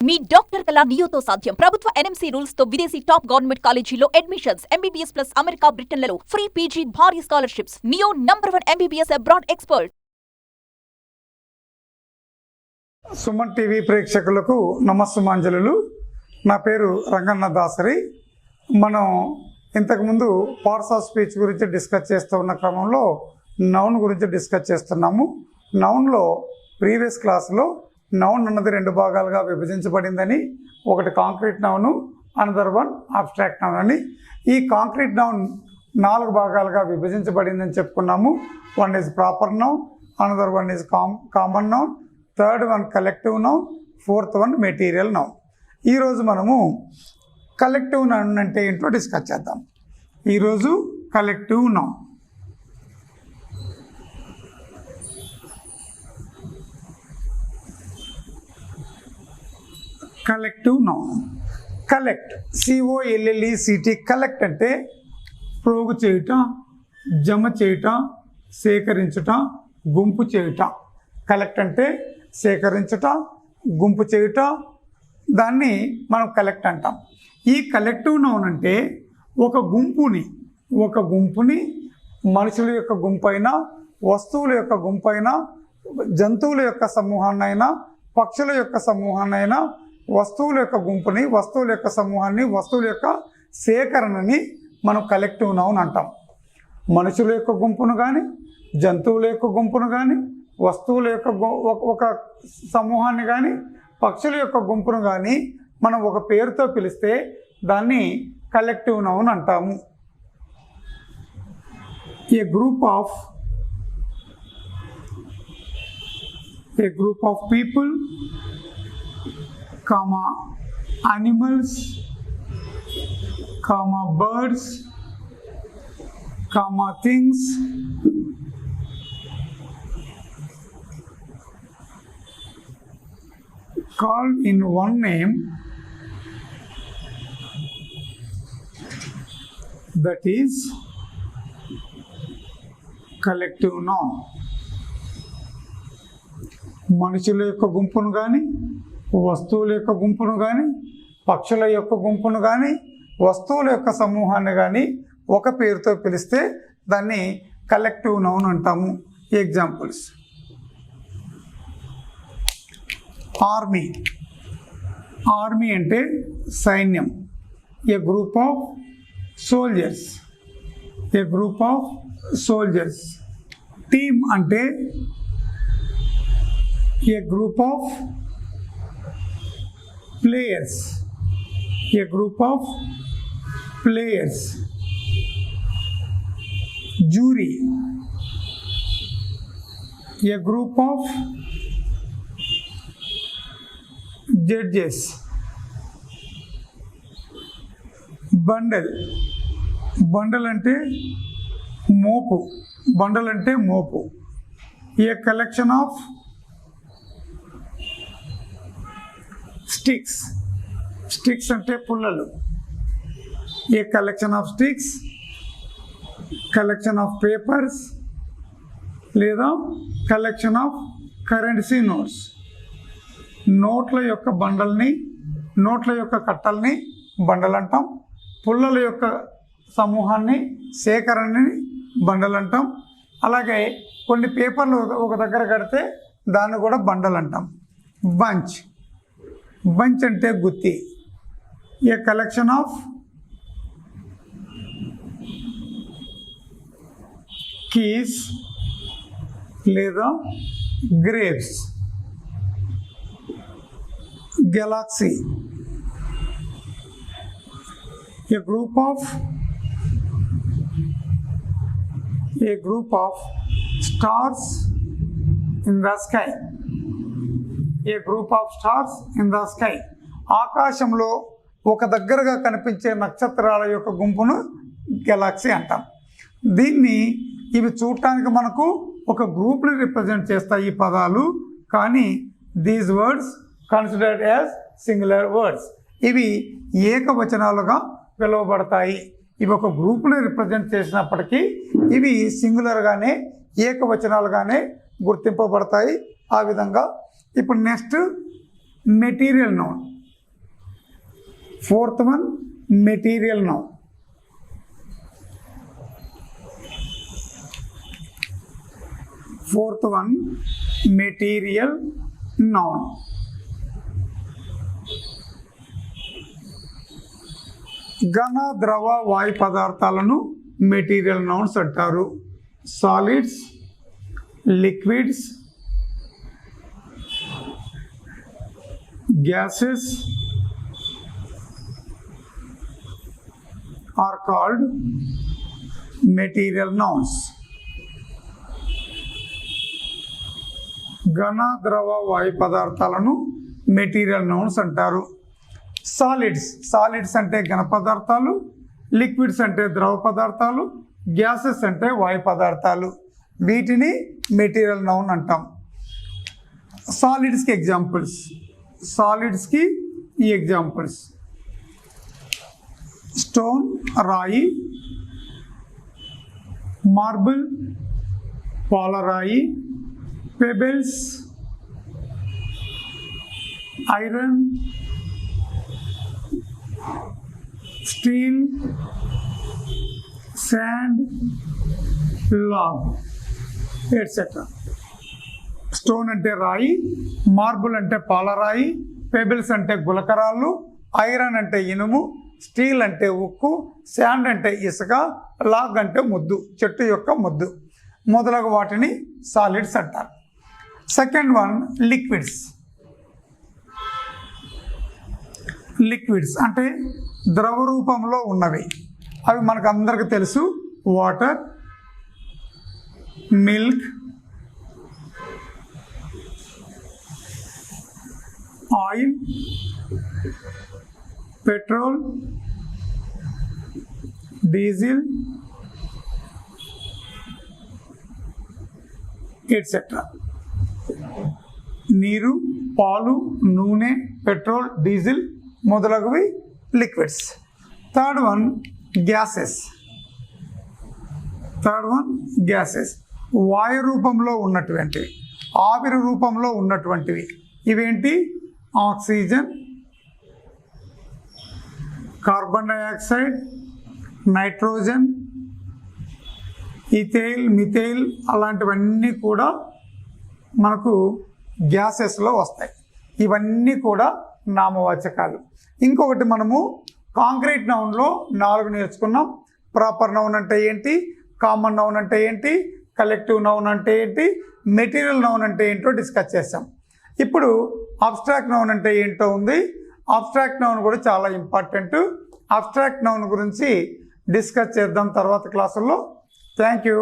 మీ doctor కళ నియోతో సాధ్యం. ప్రభుత్వ ఎన్ఎంసీ రూల్స్ తో విదేశీ టాప్ గవర్నమెంట్ కాలేజీలో అడ్మిషన్స్, ఎంబీబీఎస్ ప్లస్ అమెరికా, బ్రిటన్లలో ఫ్రీ పీజీ, భారీ scholarships. Neo #1 MBBS abroad expert. Suman TV ప్రేక్షకులకు నమస్సుమాంజలు. నా పేరు రంగన్న దాసరి. మనం ఇంతకుముందు పార్ట్స్ ఆఫ్ స్పీచ్ గురించి డిస్కస్ చేస్తూ ఉన్న క్రమంలో నౌన్ గురించి డిస్కస్ చేస్తున్నాము. నౌన్లో ప్రీవియస్ క్లాస్లో నౌన్ అన్నది 2 భాగాలుగా విభజించబడిందని, ఒకటి concrete noun, another one abstract noun అని. ఈ కాంక్రీట్ నౌన్ 4 భాగాలుగా విభజించబడిందని చెప్పుకున్నాము. One is proper noun, another one is common noun, third one collective noun, fourth one material noun. ఈరోజు మనము కలెక్టివ్ నౌన్ అంటే ఏంటో డిస్కస్ చేద్దాం. ఈరోజు collective noun. Collective noun. Collect, COLLECT. Collect అంటే ప్రోగు చేయుట, జమ చేయుట, సేకరించుట, గుంపు చేయుట. కలెక్ట్ అంటే సేకరించుట, గుంపు చేయుట, దాన్ని మనం కలెక్ట్ అంటాం. ఈ కలెక్టివ్ నౌన్ అంటే ఒక గుంపుని మనుషుల యొక్క గుంపైనా, వస్తువుల యొక్క గుంపైనా, జంతువుల యొక్క సమూహాన్నైనా, పక్షుల యొక్క సమూహాన్నైనా, వస్తువుల యొక్క గుంపుని, వస్తువుల యొక్క సమూహాన్ని, వస్తువుల యొక్క సేకరణని మనం కలెక్టివ్ నౌన్ అంటాం. మనుషుల యొక్క గుంపును కానీ, జంతువుల యొక్క గుంపును కానీ, వస్తువుల యొక్క ఒక సమూహాన్ని కానీ, పక్షుల యొక్క గుంపును కానీ మనం ఒక పేరుతో పిలిస్తే దాన్ని కలెక్టివ్ నౌన్ అంటాము. A group of people, animals, birds, things, called in one name, that is collective noun. మనుషుల యొక్క గుంపును కానీ, వస్తువుల యొక్క గుంపును కానీ, పక్షుల యొక్క గుంపును కానీ, వస్తువుల యొక్క సమూహాన్ని కానీ ఒక పేరుతో పిలిస్తే దాన్ని కలెక్టివ్ నౌన్ అంటాము. ఎగ్జాంపుల్స్: ఆర్మీ అంటే సైన్యం. A group of soldiers. Team అంటే a group of players. Jury, a group of judges. Bundle అంటే మోపు. A collection of స్టిక్స్ అంటే పుల్లలు. A collection of sticks, collection of papers, లేదా కలెక్షన్ ఆఫ్ కరెన్సీ నోట్స్. నోట్ల యొక్క కట్టల్ని బండల్ అంటాం. పుల్లల యొక్క సమూహాన్ని, సేకరణని బండల్ అంటాం. అలాగే కొన్ని పేపర్లు ఒక దగ్గర కడితే దాన్ని కూడా బండల్ అంటాం. బంచ్ అంటే గుత్తి. ఏ కలెక్షన్ ఆఫ్ కీస్ లేదా grapes. Galaxy, A group of stars in the sky. ఆకాశంలో ఒక దగ్గరగా కనిపించే నక్షత్రాల యొక్క గుంపును గెలాక్సీ అంటాం. ఇవి చూడటానికి మనకు ఒక గ్రూప్ని రిప్రజెంట్ చేస్తాయి ఈ పదాలు. కానీ these words considered as singular words. ఇవి ఏకవచనాలుగా పిలువబడతాయి. ఇవి ఒక గ్రూప్ని రిప్రజెంట్ చేసినప్పటికీ ఇవి సింగులర్గానే, ఏకవచనాలుగానే గుర్తింపబడతాయి. ఆ విధంగా ఇప్పుడు next material noun. Fourth one, material noun. Fourth one, material noun. ఘన ద్రవ వాయు పదార్థాలను మెటీరియల్ నౌన్స్ అంటారు. Solids, liquids, gases are called material nouns. ఘన ద్రవ వాయు పదార్థాలను మెటీరియల్ నౌన్స్ అంటారు. సాలిడ్స్ అంటే ఘన పదార్థాలు, లిక్విడ్స్ అంటే ద్రవ పదార్థాలు, గ్యాసెస్ అంటే వాయు పదార్థాలు. వీటిని మెటీరియల్ నౌన్ అంటాం. సాలిడ్స్కి ఈ ఎగ్జాంపుల్స్ స్టోన్ రాయి, మార్బుల్ పాలరాయి, pebbles iron, steel, sand, log etcetera. Stone అంటే రాయి, మార్బుల్ అంటే పాలరాయి, పెబెల్స్ అంటే గులకరాళ్ళు, ఐరన్ అంటే ఇనుము, స్టీల్ అంటే ఉక్కు, శాండ్ అంటే ఇసుక, లాగ్ అంటే ముద్దు, చెట్టు యొక్క ముద్దు మొదలగు వాటిని సాలిడ్స్ అంటారు. సెకండ్ వన్, లిక్విడ్స్ అంటే ద్రవ రూపంలో ఉన్నవి. అవి మనకు అందరికీ తెలుసు. Water, milk, oil, petrol, diesel etcetera. నీరు, పాలు, నూనె, పెట్రోల్, డీజిల్ మొదలగువి లిక్విడ్స్. Third one gases. వాయు రూపంలో ఉన్నటువంటివి, ఆవిరి రూపంలో ఉన్నటువంటివి. ఇవేంటి? Oxygen, carbon dioxide, nitrogen, ethyl, methyl అలాంటివన్నీ కూడా మనకు గ్యాసెస్లో వస్తాయి. ఇవన్నీ కూడా నామవాచకాలు. ఇంకొకటి మనము కాంక్రీట్ నౌన్లో 4 నేర్చుకున్నాం. ప్రాపర్ నౌన్ అంటే ఏంటి, కామన్ నౌన్ అంటే ఏంటి, కలెక్టివ్ నౌన్ అంటే ఏంటి, మెటీరియల్ నౌన్ అంటే ఏంటో డిస్కస్ చేసాం. ఇప్పుడు అబ్స్ట్రాక్ట్ నౌన్ అంటే ఏంటో ఉంది. అబ్స్ట్రాక్ట్ నౌన్ కూడా చాలా ఇంపార్టెంట్. అబ్స్ట్రాక్ట్ నౌన్ గురించి డిస్కస్ చేద్దాం తర్వాత క్లాసుల్లో. Thank you.